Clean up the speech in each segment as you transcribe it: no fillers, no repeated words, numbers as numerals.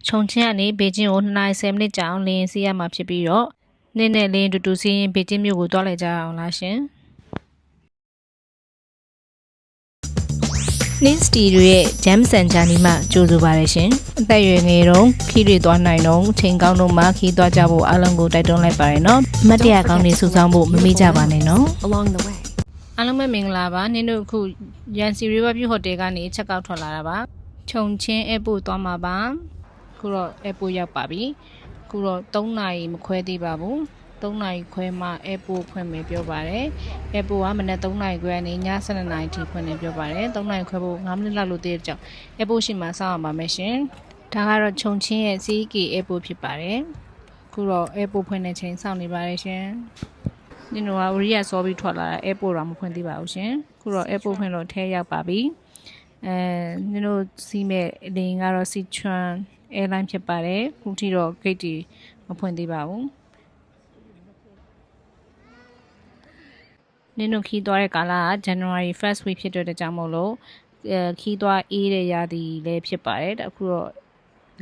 重庆ကနေဘေကျင်းကို2နာရီ10မိနစ်ကြာအောင်လင်းစီးရမှာဖြစ်ပြီးတော့နေ့နဲ့လင်းတူတူစီးရင်ဘေကျင်းမြို့ကိုတွားလိုက်ကြအောင်လားရှင်နင်းစတီတို့ရဲ့ Jam and Journey မှာကြိုဆိုပါရရှင်အသက်အရွယ်ငယ်တုန်းခီးတွေသွားနိုင်တော့အချိန်ကောင်းတော့မှခီးသွားကြဖို့အားလုံးကိုတိုက်တွန်းလိုက်ပါရနော်မတ်တရားကောင်းတွေစုဆောင်းဖို့မမေ့ကြပါနဲ့နော် along the way အားလုံးပဲမင်္ဂလာပါနင်းတို့အခုရန်စီ River View Hotel ကနေချက်ကောက်ထွက်လာတာပါခြုံချင်း Airport သွားမှာပါခုတော့ Airport ရောက်ပါပြီခုတော့3နာရီမခွဲသေးပါဘူး3နာရီခွဲမှ Airport ဖွင့်မယ်ပြောပါတယ် Airport ကမနက်3နာရီခွဲကနေည7နာရီထိဖွင့်နေပြောပါတယ်3နာရီခွဲဖို့9မိနစ်လောက်လို့တည်းကြောင့် Airport ရှိမှစောင့်အောင်ပါမယ်ရှင်ဒါကတော့ခြုံချင်းရဲ့ CK Airport ဖြစ်ပါတယ်ခုတော့ Airport ဖွင့်တဲ့ချိန်စောင့်နေပါတယ်ရှင်နင်တို့ကဝရီယာစောပြီးထွက်လာတာ Airport တော့မဖွင့်သေးပါဘူးရှင်ခုတော့ Airport ဖွင့်တော့ထဲရောက်ပါပြီနင်တို့စီးမဲ့အလင်းကတော့ Sichuan Airline ဖြစ်ပါတယ်ခုထိတော့ gate တွေမဖွင့်သေးပါဘူးနင်တို့ခီးသွားတဲ့ကာလက January 1st week ဖြစ်တဲ့ကြောင့်မို့လို့ခီးသွားအေးတဲ့ရာသီလည်းဖြစ်ပါတယ်အခုတော့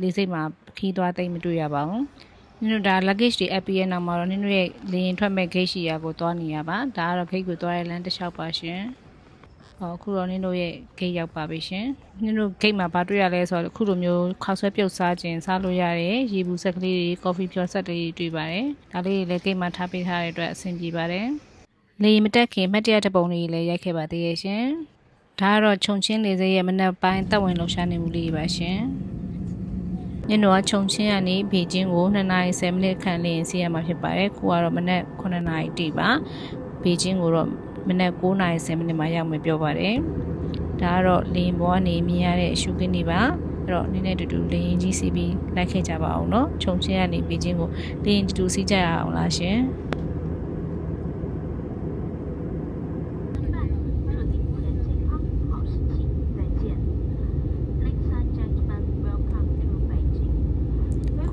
လေးစိတ်မှာခီးသွားသိမ့်မတွေ့ရပါဘူးနင်တို့ဒါ luggage တွေအပ်ပြီးရဲ့နောက်မှာတော့နင်တို့ရဲ့လေရင်ထွက်မဲ့ gate ရှိရာကိုသွားနေရပါဒါကတော့ gate ကိုသွားတဲ့လမ်းတစ်လျှောက်ပါရှင်အခုတော့နင်တို့ရဲ့ gate ရောက်ပါပြီရှင်နင်တို့ gate မှာဘာတွေ့ရလဲဆိုတော့အခုလိုမျိုးခောက်ဆွဲပြုတ်စားခြင်းစားလို့ရတယ်ရေဘူးဆက်ကလေးတွေ coffee ဖြောဆက်တွေတွေ့ပါတယ်ဒါလေးတွေလည်း gate မှာထားပေးထားတဲ့အတွက်အဆင်ပြေပါတယ်လေမတက်ခင်မှတ်တရတဲ့ပုံတွေလည်းရိုက်ခဲ့ပါသေးရဲ့ရှင်ဒါကတော့ခြုံချင်းလေစိတ်ရဲ့မနက်ပိုင်းတက်ဝင်လှူရှားနေမှုလေးပါရှင်နင်တို့ကခြုံချင်းကနေဘေကျင်းကို2နာရီ10မိနစ်ခန့်လင်းစီးရမှာဖြစ်ပါတယ်ခုကတော့မနက်9နာရီတိပါဘေကျင်းကိုတော့မနက်9နာရီ10မိနစ်မှာရောက်မယ်ပြောပါတယ်ဒါကတော့လေရင်ပေါ်ကနေမြင်ရတဲ့အရှုခင်းတွေပါအဲ့တော့နည်းနည်းတူတူလေရင်ကြီးစီးပြီးလိုက်ခဲ့ကြပါအောင်နော်ခြုံချင်းကနေဘေကျင်းကိုလေရင်တူတူစီးကြရအောင်လားရှင်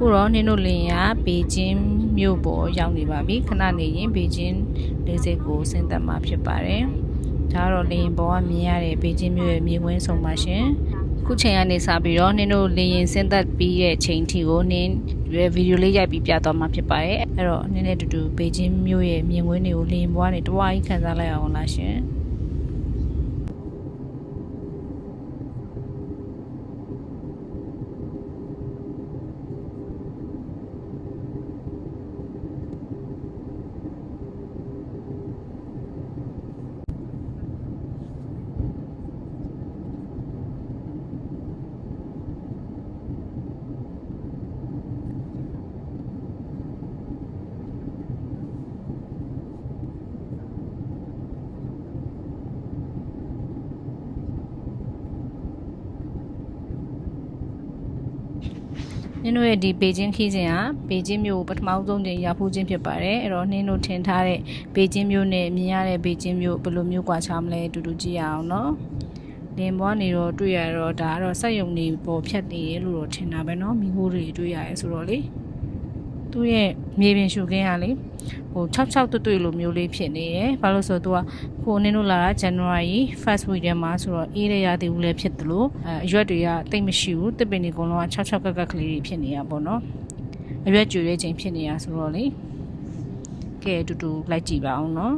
ခုတော့နင်တို့လင်ရဘေကျင်းမြို့ပေါ်ရောက်နေပါပြီခဏနေရင်ဘေကျင်းလေဆိပ်ကိုဆင်းသက်မှာဖြစ်ပါတယ်ဒါကတော့လင်ပေါ်ကမြင်ရတဲ့ဘေကျင်းမြို့ရဲ့မြေဝင်းဆောင်ပါရှင်ခုချိန်ကနေစပြီးတော့နင်တို့လင်ရင်ဆင်းသက်ပြီးတဲ့ချိန်ထိကိုနင်ဗီဒီယိုလေးရိုက်ပြီးပြသွားမှာဖြစ်ပါတယ်အဲ့တော့နင်နဲ့တူတူဘေကျင်းမြို့ရဲ့မြင်ကွင်းတွေကိုလင်ပေါ်ကနေတဝါးကြီးခန်းစားလိုက်အောင်လားရှင်နင်တို့ရဲ့ဒီဘေကျင်းခီးစဉ်ဟာဘေကျင်းမြို့ကိုပထမဆုံးတင်ရောက်ဖူးခြင်းဖြစ်ပါတယ်အဲ့တော့နင်တို့ထင်ထားတဲ့ဘေကျင်းမြို့နဲ့မြင်ရတဲ့ဘေကျင်းမြို့ဘယ်လိုမျိုးကွာခြားမလဲအတူတူကြည့်ရအောင်နော်လင်ဘွားနေတော့တွေ့ရတော့ဒါကတော့စက်ယုံနေပေါ်ဖြတ်နေရလို့တော့ထင်တာပဲနော်မိခိုးတွေတွေ့ရတယ်ဆိုတော့လေသူ့ရဲ့မြေပြင်ရှုခင်းကလေဟို66တွေ့လို့မျိုးလေးဖြစ်နေရယ်ဘာလို့ဆိုတော့သူကခုနင်းတို့လာတာ January 1st week ထဲမှာဆိုတော့အေးရရသေးဘူးလည်းဖြစ်တယ်လို့အရွက်တွေကတိတ်မရှိဘူးတစ်ပင်တွေအကုန်လုံးက66ကကလေးတွေဖြစ်နေရပေါ့နော်အရွက်ကျွေတဲ့ချိန်ဖြစ်နေရဆိုတော့လေကဲတူတူလိုက်ကြည့်ပါအောင်နော်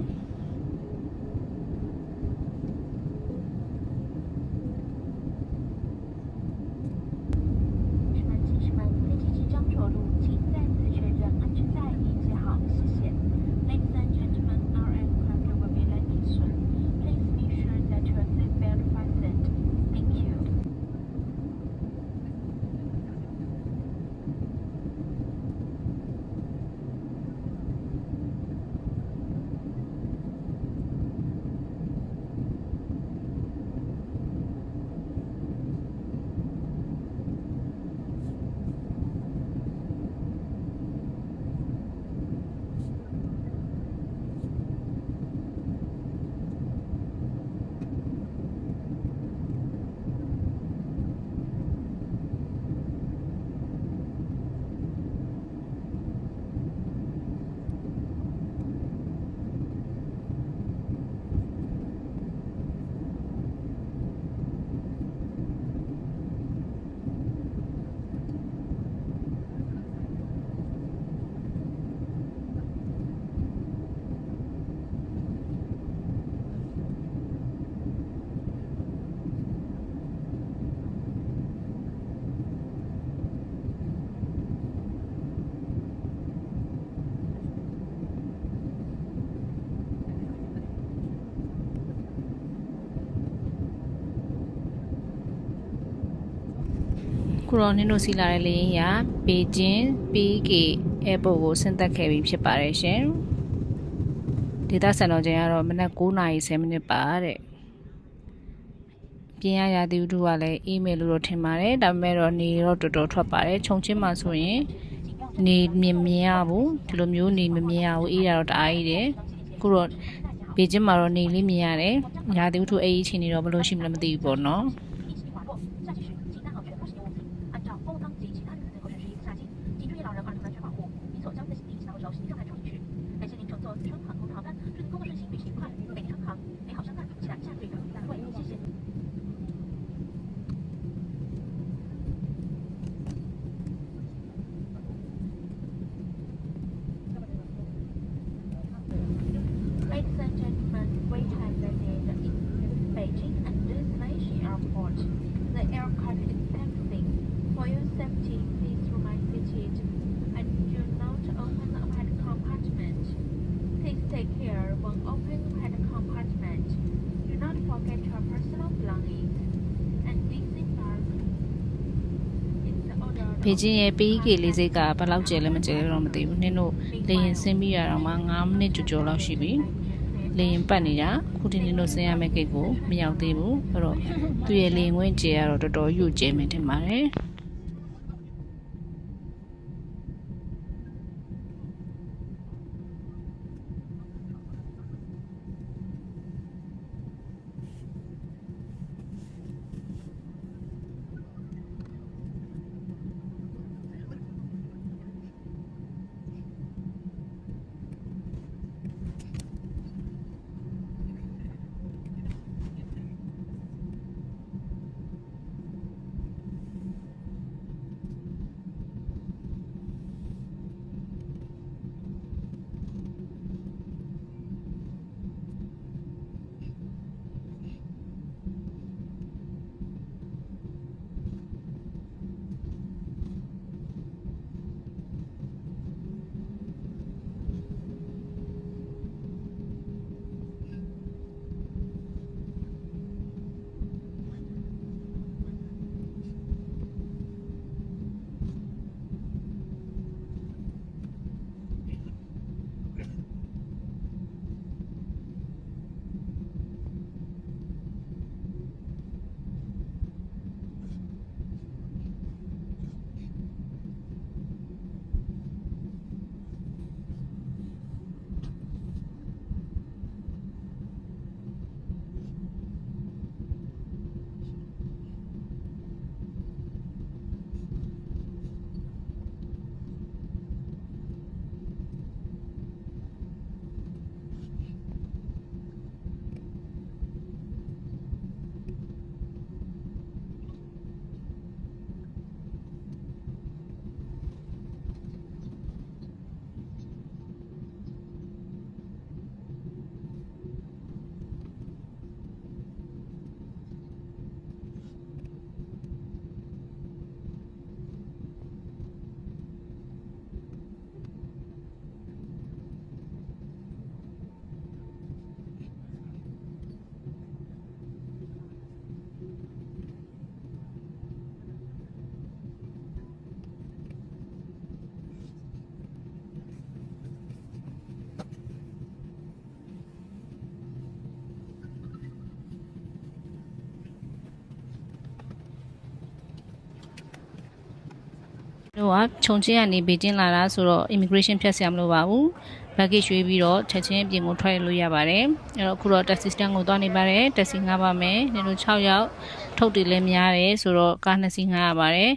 ခုတော့နင်တို့စီလာတဲ့လေယာဉ်ကဘေကျင်း PK Airport ကိုဆင်းသက်ခဲ့ပြီးဖြစ်ပါတယ်ရှင်ဒေသစံတော်ချိန်ကတော့မနက်9:10မိနစ်ပါတဲ့ပြင်ရရာသီဥတုကလည်းအေးမယ်လို့တော့ထင်ပါတယ်ဒါပေမဲ့တော့နေတော့တော်တော်ထွက်ပါတယ်ခြုံချင်းမှာဆိုရင်နေမြင်ရဘူးဒီလိုမျိုးနေမမြင်ရဘူးအေးရတော့တအားအေးတယ်ခုတော့ဘေကျင်းမှာတော့နေလေးမြင်ရတယ်ရာသီဥတုအေးချင်းနေတော့ဘယ်လိုရှိမလဲမသိဘူးပေါ့နော်Ladies and gentlemen, we have landed in Beijing and destination airport. The aircraft is taxiing. For your safety, please remain seated and do not open the overhead compartment. Please take care when opening the overhead compartment. Do not forget your personal belongings and disembark in the order. ဘေကျင်းရဲ့ PK လေးစိတ်ကဘယ်လောက်ကျဲလဲမကျဲလဲတော့မသိဘူးနင်တို့လေရင်ဆင်းပြီးရတော့မှ9မိနစ်ကျော်လောက်ရှိပြီလေရင်ပတ်နေတာခုဒီနင်တို့ဆင်းရမယ့်ကိတ်ကိုမရောက်သေးဘူးအဲ့တော့သူ့ရဲ့လေရင်ဝင်ကျဲရတော့တော်တော်ယူကျဲမယ်ထင်ပါတယ်တို့ကခြုံချင်းကနေဘေကျင်းလာတာဆိုတော့ immigration ဖြတ်ဆရာမလို့ပါဘူး baggage ရွေးပြီးတော့ချက်ချင်းအပြင်ကိုထွက်လို့ရပါတယ်အဲ့တော့အခုတော့ taxi stand ကိုသွားနေပါတယ် taxi ငှားပါမယ်နင်တို့6ယောက်ထုတ်တယ်လည်းများတယ်ဆိုတော့ကား2စီးငှားရပါတယ်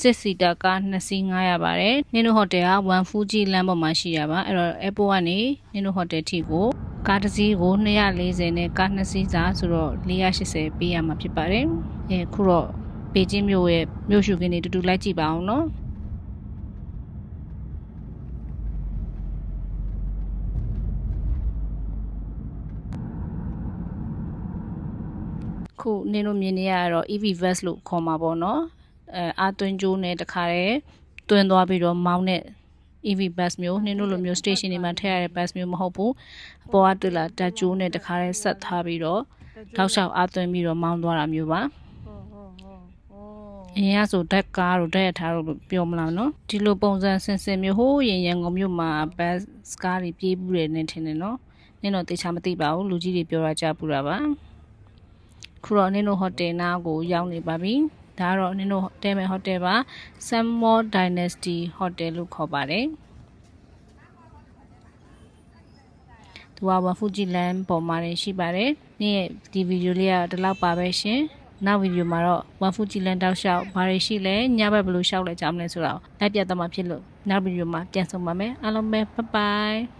6 seater ကား2စီးငှားရပါတယ်နင်တို့ဟိုတယ်က1 Fuji လမ်းပေါ်မှာရှိရပါအဲ့တော့ airport ကနေနင်တို့ဟိုတယ်ထိကိုကားတစ်စီးကို240နဲ့ကား2စီးစာဆိုတော့480ပေးရမှာဖြစ်ပါတယ်ခုတော့ဘေကျင်းမြို့ရဲ့မြို့ရှုခင်းတွေတူတူလိုက်ကြည့်ပါအောင်နော်ခုနင်တို့မြင်နေရတော့ EV Bus လို့ခေါ်မှာပေါ့နော်အာသွင်းကျိုးနဲ့တခါတည်းတွင်းသွားပြီးတော့မောင်းတဲ့ EV bus မျိုးနင်တို့လိုမျိုး station တွေမှာထည့်ရတဲ့ bus မျိုးမဟုတ်ဘူးအပေါ်ကတွေ့လာတက်ကျိုးနဲ့တခါတည်းဆက်ထားပြီးတော့ထောက်လျှောက်အာသွင်းပြီးတော့မောင်းသွားတာမျိုးပါ ရင်ကဆိုဓာတ်ကားတို့ဓာတ်ရထားတို့ပြောမလားနော်ဒီလိုပုံစံဆင်ဆင်မျိုးဟိုးရင်ရန်ကုန်မြို့မှာဘတ်စကားတွေပြေးဘူးတယ်နဲ့ထင်တယ်နော်နင်တော့တေချာမသိပါဘူးလူကြီးတွေပြောတာကြားပူတာပါခုတော့နင်တို့ဟိုတယ်နားကိုရောက်နေပါပြီဒါကတော့နင်တို့တဲမဲ့ဟိုတယ်ပါ Samuel Dynasty Hotel လို့ခေါ်ပါတယ်သူကဝဖူဂျီလန်ပေါ်မှာရှိပါတယ်နေ့ရဲ့ဒီဗီဒီယိုလေးကဒီလောက်ပါပဲရှင်နောက်ဗီဒီယိုမှာတော့ဝဖူဂျီလန်တောက်လျှောက်ဘာတွေရှိလဲညဘက်ဘယ်လိုလျှောက်လဲကြားမလဲဆိုတော့လိုက်ပြတ်သွားမှာဖြစ်လို့နောက်ဗီဒီယိုမှာပြန်ဆုံပါမယ်အားလုံးပဲဘိုင်ဘိုင်